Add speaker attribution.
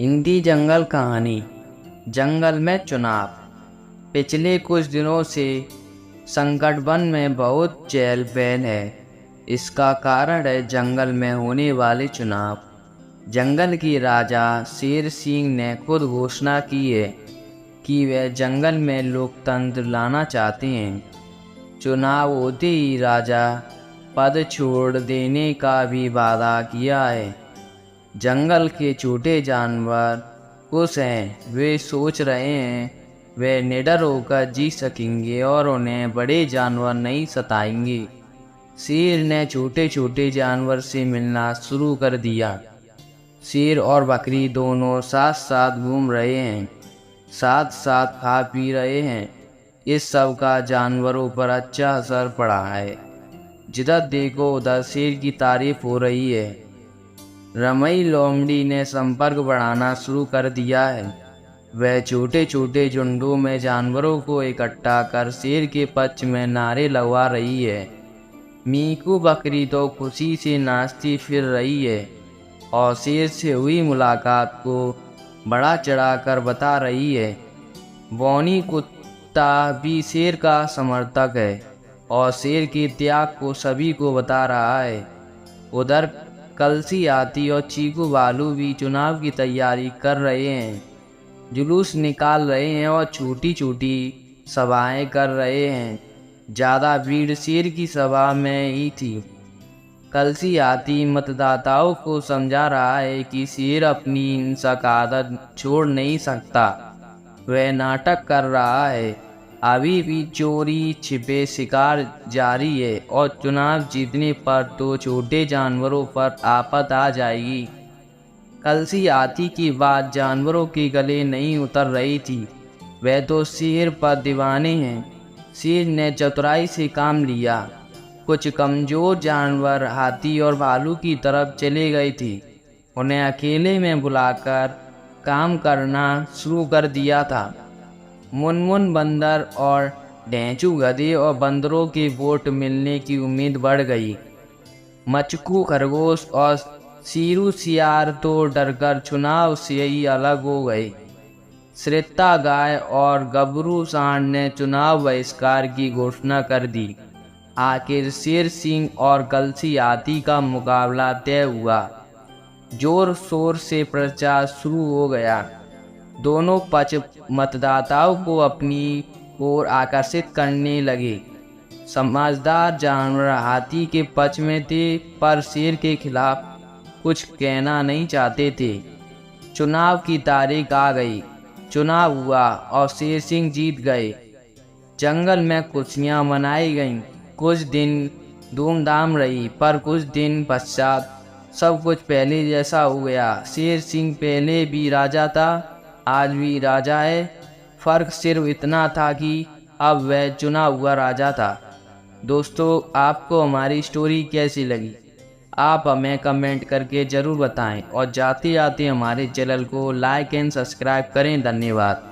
Speaker 1: हिंदी जंगल कहानी। जंगल में चुनाव। पिछले कुछ दिनों से संकट वन में बहुत चहल-पहल है। इसका कारण है जंगल में होने वाले चुनाव। जंगल के राजा शेर सिंह ने खुद घोषणा की है कि वह जंगल में लोकतंत्र लाना चाहते हैं। चुनाव होते ही राजा पद छोड़ देने का भी वादा किया है। जंगल के छोटे जानवर खुश हैं। वे सोच रहे हैं वे निडर होकर जी सकेंगे और उन्हें बड़े जानवर नहीं सताएंगे। शेर ने छोटे छोटे जानवर से मिलना शुरू कर दिया। शेर और बकरी दोनों साथ साथ घूम रहे हैं, साथ साथ खा पी रहे हैं। इस सब का जानवरों पर अच्छा असर पड़ा है। जिधर देखो उधर शेर की तारीफ हो रही है। रमई लोमड़ी ने संपर्क बढ़ाना शुरू कर दिया है। वह छोटे छोटे झुंडों में जानवरों को इकट्ठा कर शेर के पक्ष में नारे लगवा रही है। मीकू बकरी तो खुशी से नाचती फिर रही है और शेर से हुई मुलाकात को बड़ा चढ़ाकर बता रही है। बौनी कुत्ता भी शेर का समर्थक है और शेर के त्याग को सभी को बता रहा है। उधर कलसी हाथी और चीकू भालू भी चुनाव की तैयारी कर रहे हैं। जुलूस निकाल रहे हैं और छोटी छोटी सभाएं कर रहे हैं। ज़्यादा भीड़ शेर की सभा में ही थी। कलसी हाथी मतदाताओं को समझा रहा है कि शेर अपनी हिंसक आदत छोड़ नहीं सकता। वह नाटक कर रहा है। अभी भी चोरी छिपे शिकार जारी है और चुनाव जीतने पर तो छोटे जानवरों पर आफत आ जाएगी। कलसी हाथी की बात जानवरों के गले नहीं उतर रही थी। वह तो शेर पर दीवाने हैं। शेर ने चतुराई से काम लिया। कुछ कमजोर जानवर हाथी और भालू की तरफ चले गए थे। उन्हें अकेले में बुलाकर काम करना शुरू कर दिया था। मुनमुन बंदर और ढेंचू गधे और बंदरों के वोट मिलने की उम्मीद बढ़ गई। मचकू खरगोश और सीरू सियार तो डरकर चुनाव से ही अलग हो गए। श्रेता गाय और गबरू सांड ने चुनाव बहिष्कार की घोषणा कर दी। आखिर शेर सिंह और कलसी हाथी का मुकाबला तय हुआ। जोर शोर से प्रचार शुरू हो गया। दोनों पक्ष मतदाताओं को अपनी ओर आकर्षित करने लगे। समझदार जानवर हाथी के पक्ष में थे पर शेर के खिलाफ कुछ कहना नहीं चाहते थे। चुनाव की तारीख आ गई। चुनाव हुआ और शेर सिंह जीत गए। जंगल में खुशियां मनाई गईं। कुछ दिन धूमधाम रही पर कुछ दिन पश्चात सब कुछ पहले जैसा हो गया। शेर सिंह पहले भी राजा था, आज भी राजा है। फर्क सिर्फ इतना था कि अब वह चुना हुआ राजा था। दोस्तों, आपको हमारी स्टोरी कैसी लगी आप हमें कमेंट करके ज़रूर बताएं और जाते जाते हमारे चैनल को लाइक एंड सब्सक्राइब करें। धन्यवाद।